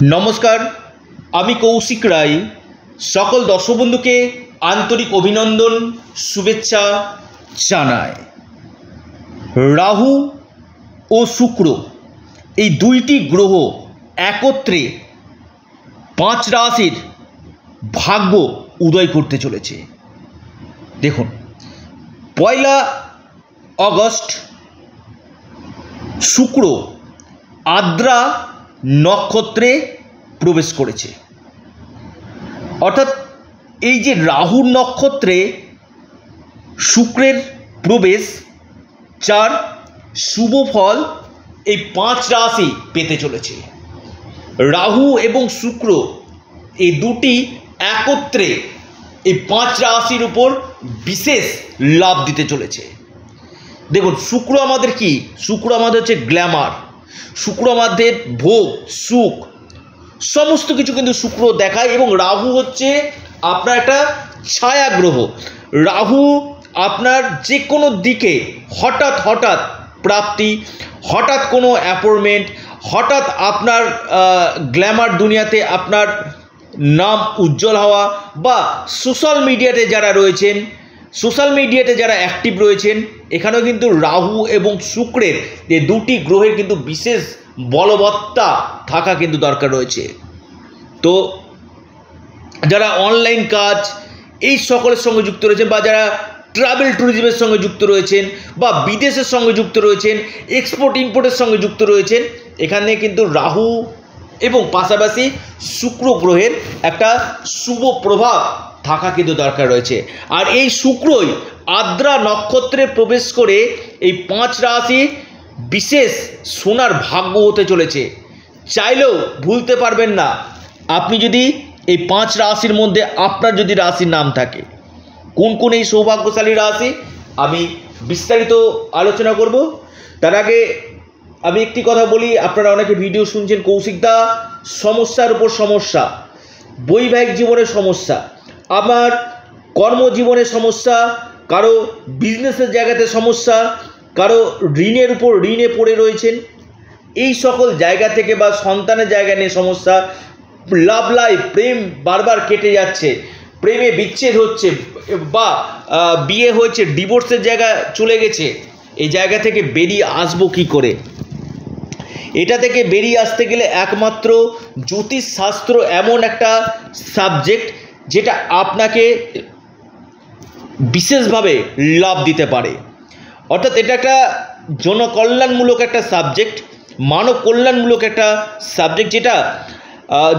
नमस्कार आमी कौशिक राय सकल दर्शक बंधुके आंतरिक अभिनंदन शुभेच्छा जानाय। राहु और शुक्र এই দুইটি গ্রহ একত্রে 5 রাশির ভাগ্য উদয় করতে চলেছে। দেখুন 1 আগস্ট শুক্র আদ্রা নক্ষত্রে প্রবেশ করেছে, অর্থাৎ এই যে রাহু নক্ষত্রে শুক্রের প্রবেশ যার শুভ ফল এই 5 রাশি পেতে চলেছে। রাহু এবং শুক্র এই দুটি একত্রে এই 5 রাশির উপর বিশেষ লাভ দিতে চলেছে। দেখুন শুক্র আমাদের কি, শুক্র আমাদের হচ্ছে গ্ল্যামার, শুক্র আমাদের ভোগ সুখ সমস্ত কিছু কিন্তু শুক্র দেখায়। এবং রাহু হচ্ছে আপনার একটা ছায়া গ্রহ। রাহু আপনার যে কোনো দিকে হঠাৎ প্রাপ্তি, হঠাৎ কোনো অ্যাপয়েন্টমেন্ট, হঠাৎ আপনার গ্ল্যামার দুনিয়াতে আপনার নাম উজ্জ্বল হওয়া, বা সোশ্যাল মিডিয়াতে যারা রয়েছেন, সোশ্যাল মিডিয়াতে যারা অ্যাক্টিভ রয়েছেন, এখানেও কিন্তু রাহু এবং শুক্রের এই দুটি গ্রহের কিন্তু বিশেষ বলবত্তা থাকা কিন্তু দরকার রয়েছে। তো যারা অনলাইন কাজ এই সকলের সঙ্গে যুক্ত রয়েছেন, বা যারা ট্রাভেল ট্যুরিজমের সঙ্গে যুক্ত রয়েছেন, বা বিদেশের সঙ্গে যুক্ত রয়েছেন, এক্সপোর্ট ইম্পোর্টের সঙ্গে যুক্ত রয়েছেন, এখানে কিন্তু রাহু এবং পাশাপাশি শুক্র গ্রহের একটা শুভ প্রভাব থাকা কিন্তু দরকার রয়েছে। আর এই শুক্রই আদ্রা নক্ষত্রে প্রবেশ করে এই 5 রাশি বিশেষ সোনার ভাগ্য হতে চলেছে। চাইলেও ভুলতে পারবেন না। আপনি যদি এই 5 রাশির মধ্যে আপনার যদি রাশির নাম থাকে, কোন কোন এই সৌভাগ্যশালী রাশি আমি বিস্তারিত আলোচনা করব। তার আগে আমি একটি কথা বলি, আপনারা অনেকে ভিডিও শুনছেন কৌশিকদা সমস্যার উপর সমস্যা, বৈবাহিক জীবনের সমস্যা, আমার কর্মজীবনের সমস্যা, কারো বিজনেসের জায়গাতে সমস্যা, কারো ঋণের উপর ঋণে পড়ে রয়েছেন, এই সকল জায়গা থেকে, বা সন্তানের জায়গা নিয়ে সমস্যা, লাভ লাইফ প্রেম বারবার কেটে যাচ্ছে, প্রেমে বিচ্ছেদ হচ্ছে, বা বিয়ে হয়েছে ডিভোর্সের জায়গা চলে গেছে, এই জায়গা থেকে বেরিয়ে আসবো কি করে? এটা থেকে বেরিয়ে আসতে গেলে একমাত্র জ্যোতিষশাস্ত্র এমন একটা সাবজেক্ট যেটা আপনাকে বিশেষভাবে লাভ দিতে পারে। অর্থাৎ এটা একটা জনকল্যাণমূলক একটা সাবজেক্ট, মানব কল্যাণমূলক একটা সাবজেক্ট, যেটা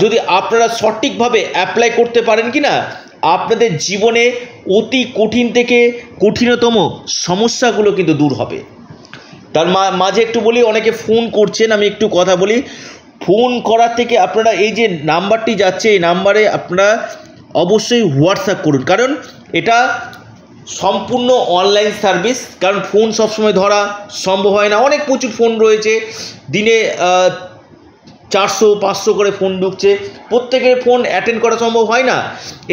যদি আপনারা সঠিকভাবে অ্যাপ্লাই করতে পারেন কি না, আপনাদের জীবনে অতি কঠিন থেকে কঠিনতম সমস্যাগুলো কিন্তু দূর হবে। তার মাঝে একটু বলি, অনেকে ফোন করছেন, আমি একটু কথা বলি। ফোন করার থেকে আপনারা এই যে নাম্বারটি যাচ্ছে, এই নাম্বারে আপনারা অবশ্যই হোয়াটসঅ্যাপ করুন, কারণ এটা সম্পূর্ণ অনলাইন সার্ভিস। কারণ ফোন সবসময় ধরা সম্ভব হয় না, অনেক প্রচুর ফোন রয়েছে, দিনে 400-500 করে ফোন ঢুকছে, প্রত্যেকের ফোন অ্যাটেন্ড করা সম্ভব হয় না।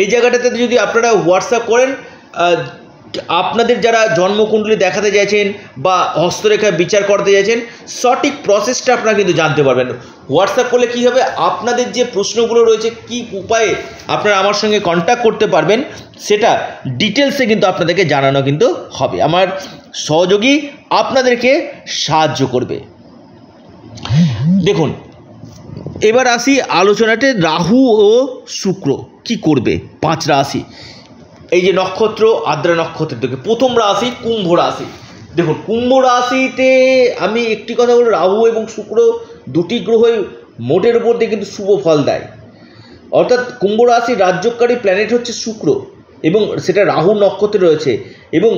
এই জায়গাটাতে যদি আপনারা হোয়াটসঅ্যাপ করেন, আপনাদের যারা জন্মকুণ্ডলী দেখাতে চাইছেন বা হস্তরেখা বিচার করতে চাইছেন, সঠিক প্রসেসটা আপনারা কিন্তু জানতে পারবেন। হোয়াটসঅ্যাপ করলে কী হবে, আপনাদের যে প্রশ্নগুলো রয়েছে, কী উপায়ে আপনারা আমার সঙ্গে কন্ট্যাক্ট করতে পারবেন, সেটা ডিটেলসে কিন্তু আপনাদেরকে জানানো কিন্তু হবে। আমার সহযোগী আপনাদেরকে সাহায্য করবে। দেখুন এবার আসি আলোচনাতে, রাহু ও শুক্র কি করবে 5 রাশি। এই যে নক্ষত্র আদ্রা নক্ষত্রের দিকে প্রথম রাশি কুম্ভ রাশি। দেখুন কুম্ভ রাশিতে আমি একটি কথা বলি, রাহু এবং শুক্র দুটি গ্রহই মোটের উপর দিয়ে কিন্তু শুভ ফল দেয়। অর্থাৎ কুম্ভ রাশির রাজ্যকারী প্ল্যানেট হচ্ছে শুক্র, এবং সেটা রাহু নক্ষত্রে রয়েছে, এবং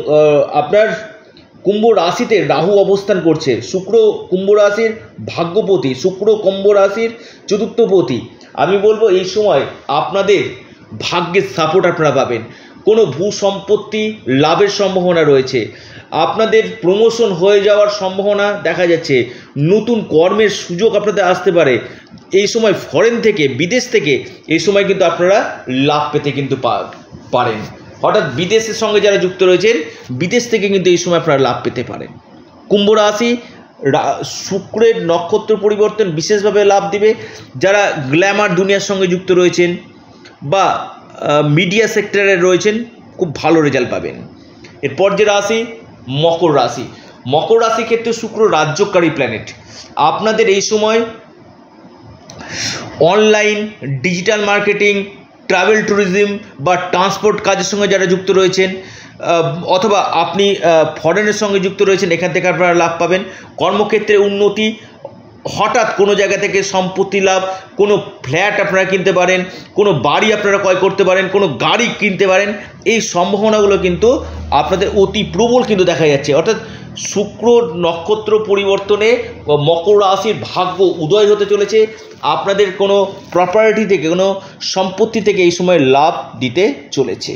আপনার কুম্ভ রাশিতে রাহু অবস্থান করছে। শুক্র কুম্ভ রাশির ভাগ্যপতি, শুক্র কুম্ভ রাশির চতুর্থপতি। আমি বলবো এই সময় আপনাদের ভাগ্যের সাপোর্ট আপনারা পাবেন, কোনো ভূ সম্পত্তি লাভের সম্ভাবনা রয়েছে, আপনাদের প্রমোশন হয়ে যাওয়ার সম্ভাবনা দেখা যাচ্ছে, নতুন কর্মের সুযোগ আপনাদের আসতে পারে। এই সময় ফরেন থেকে, বিদেশ থেকে এই সময় কিন্তু আপনারা লাভ পেতে কিন্তু পারেন। হঠাৎ বিদেশের সঙ্গে যারা যুক্ত রয়েছেন, বিদেশ থেকে কিন্তু এই সময় আপনারা লাভ পেতে পারেন। কুম্ভ রাশি শুক্রের নক্ষত্র পরিবর্তন বিশেষভাবে লাভ দিবে। যারা গ্ল্যামার দুনিয়ার সঙ্গে যুক্ত রয়েছেন বা মিডিয়া সেক্টরে রয়েছেন খুব ভালো রেজাল্ট পাবেন। এরপর যে রাশি মকর রাশি। মকর রাশি ক্ষেত্রে শুক্র রাজ্যকারী প্ল্যানেট। আপনাদের এই সময় online, digital marketing, travel tourism বা ট্রান্সপোর্ট কাজের সঙ্গে যারা যুক্ত রয়েছেন অথবা আপনি ফরেনের সঙ্গে যুক্ত রয়েছেন, এখান থেকে আপনারা লাভ পাবেন। কর্মক্ষেত্রে উন্নতি, হঠাৎ কোনো জায়গা থেকে সম্পত্তি লাভ, কোনো ফ্ল্যাট আপনারা কিনতে পারেন, কোনো বাড়ি আপনারা ক্রয় করতে পারেন, কোনো গাড়ি কিনতে পারেন, এই সম্ভাবনাগুলো কিন্তু আপনাদের অতি প্রবল কিন্তু দেখা যাচ্ছে। অর্থাৎ শুক্র নক্ষত্র পরিবর্তনে মকর রাশির ভাগ্য উদয় হতে চলেছে। আপনাদের কোনো প্রপার্টি থেকে, কোনো সম্পত্তি থেকে এই সময় লাভ দিতে চলেছে।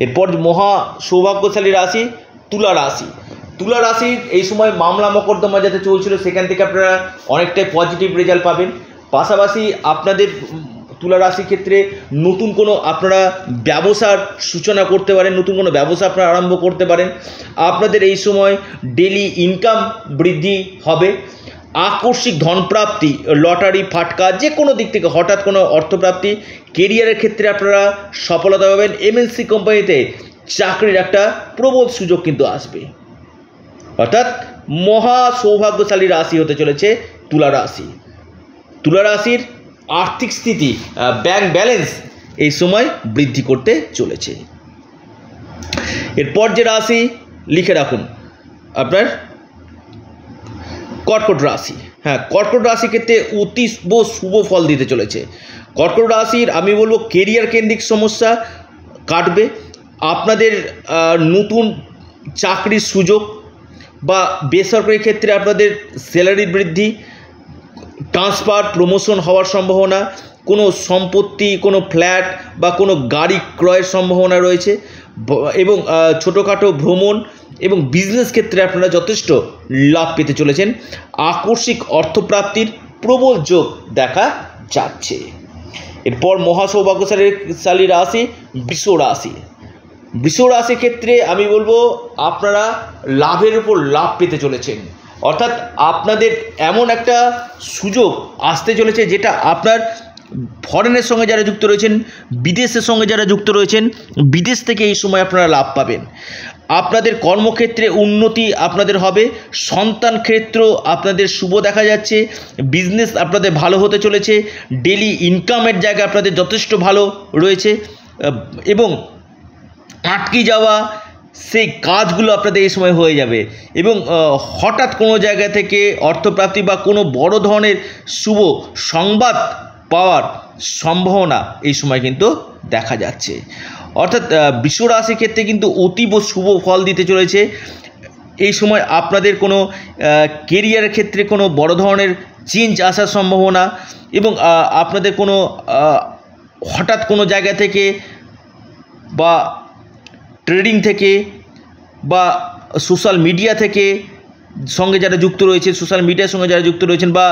এরপর মহা সৌভাগ্যশালী রাশি তুলা রাশি। তুলা রাশির এই সময় মামলা মকদ্দমা যাতে চলছিল সেখান থেকে আপনারা অনেকটাই পজিটিভ রেজাল্ট পাবেন। পাশাপাশি আপনাদের তুলা রাশির ক্ষেত্রে নতুন কোনো আপনারা ব্যবসার সূচনা করতে পারেন, নতুন কোনো ব্যবসা আপনারা আরম্ভ করতে পারেন। আপনাদের এই সময় ডেলি ইনকাম বৃদ্ধি হবে। আকস্মিক ধনপ্রাপ্তি, লটারি, ফাটকা, যে কোনো দিক থেকে হঠাৎ কোনো অর্থপ্রাপ্তি। কেরিয়ারের ক্ষেত্রে আপনারা সফলতা পাবেন। এমএনসি কোম্পানিতে চাকরির একটা প্রবল সুযোগ কিন্তু আসবে। অর্থাৎ মহা সৌভাগ্যশালী রাশি হতে চলেছে তুলা রাশি। তুলা রাশির আর্থিক স্থিতি, ব্যাংক ব্যালেন্স এই সময় বৃদ্ধি করতে চলেছে। এরপর যে রাশি লিখে রাখুন আপনার কর্কট রাশি। হ্যাঁ, কর্কট রাশি ক্ষেত্রে অতীব শুভ ফল দিতে চলেছে। কর্কট রাশির আমি বলবো কেরিয়ার কেন্দ্রিক সমস্যা কাটবে। আপনাদের নতুন চাকরির সুযোগ বা বেসরকারি ক্ষেত্রে আপনাদের স্যালারি বৃদ্ধি, ট্রান্সফার, প্রমোশন হওয়ার সম্ভাবনা, কোনো সম্পত্তি, কোনো ফ্ল্যাট বা কোনো গাড়ি ক্রয়ের সম্ভাবনা রয়েছে এবং ছোটোখাটো ভ্রমণ এবং বিজনেস ক্ষেত্রে আপনারা যথেষ্ট লাভ পেতে চলেছেন। আকস্মিক অর্থপ্রাপ্তির প্রবল যোগ দেখা যাচ্ছে। এরপর মহা সৌভাগ্যশালী রাশি বৃষ রাশি। বৃষ রাশির ক্ষেত্রে আমি বলবো আপনারা লাভের উপর লাভ পেতে চলেছেন। অর্থাৎ আপনাদের এমন একটা সুযোগ আসতে চলেছে যেটা আপনার ফরেনের সঙ্গে যারা যুক্ত রয়েছেন, বিদেশের সঙ্গে যারা যুক্ত রয়েছেন, বিদেশ থেকে এই সময় আপনারা লাভ পাবেন। আপনাদের কর্মক্ষেত্রে উন্নতি আপনাদের হবে। সন্তান ক্ষেত্র আপনাদের শুভ দেখা যাচ্ছে। বিজনেস আপনাদের ভালো হতে চলেছে। ডেলি ইনকামের জায়গা আপনাদের যথেষ্ট ভালো রয়েছে এবং আটকে যাওয়া সেই কাজগুলো আপনাদের এই সময় হয়ে যাবে এবং হঠাৎ কোনো জায়গা থেকে অর্থপ্রাপ্তি বা কোনো বড় ধরনের শুভ সংবাদ পাওয়ার সম্ভাবনা এই সময় কিন্তু দেখা যাচ্ছে। অর্থাৎ বৃষ রাশির ক্ষেত্রে কিন্তু অতীব শুভ ফল দিতে চলেছে। এই সময় আপনাদের কোনো কেরিয়ারের ক্ষেত্রে কোনো বড় ধরনের চেঞ্জ আসার সম্ভাবনা এবং আপনাদের কোনো হঠাৎ কোনো জায়গা থেকে বা ট্রেডিং থেকে বা সোশ্যাল মিডিয়া থেকে সঙ্গে যারা যুক্ত রয়েছে, সোশ্যাল মিডিয়ার সঙ্গে যারা যুক্ত রয়েছেন বা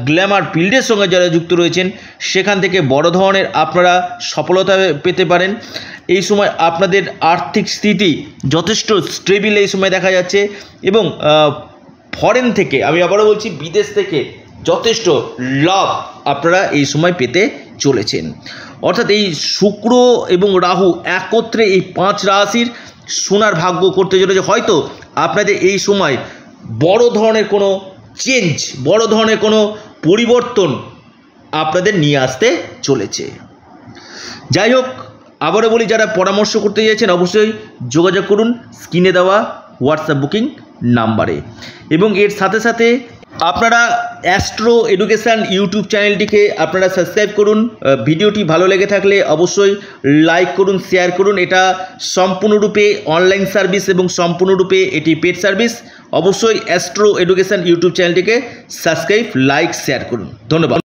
গ্ল্যামার ফিল্ডের সঙ্গে যারা যুক্ত রয়েছেন, সেখান থেকে বড় ধরনের আপনারা সফলতা পেতে পারেন। এই সময় আপনাদের আর্থিক স্থিতি যথেষ্ট স্টেবল এই সময় দেখা যাচ্ছে এবং ফরেন থেকে, আমি আবারও বলছি, বিদেশ থেকে যথেষ্ট লাভ আপনারা এই সময় পেতে চলেছেন। অর্থাৎ এই শুক্র এবং রাহু একত্রে এই 5 রাশির সোনার ভাগ্য করতে চলেছে। হয়তো আপনাদের এই সময় বড় ধরনের কোনো চেঞ্জ, বড় ধরনের কোনো পরিবর্তন আপনাদের নিয়ে আসতে চলেছে। যাই হোক, আবারও বলি, যারা পরামর্শ করতে চাইছেন অবশ্যই যোগাযোগ করুন স্ক্রিনে দেওয়া হোয়াটসঅ্যাপ বুকিং নাম্বারে। এবং এর সাথে সাথে আপনারা অ্যাস্ট্রো এডুকেশান ইউটিউব চ্যানেলটিকে আপনারা সাবস্ক্রাইব করুন। ভিডিওটি ভালো লেগে থাকলে অবশ্যই লাইক করুন, শেয়ার করুন। এটা সম্পূর্ণরূপে অনলাইন সার্ভিস এবং সম্পূর্ণরূপে এটি পেড সার্ভিস। অবশ্যই অ্যাস্ট্রো এডুকেশান ইউটিউব চ্যানেলটিকে সাবস্ক্রাইব, লাইক, শেয়ার করুন। ধন্যবাদ।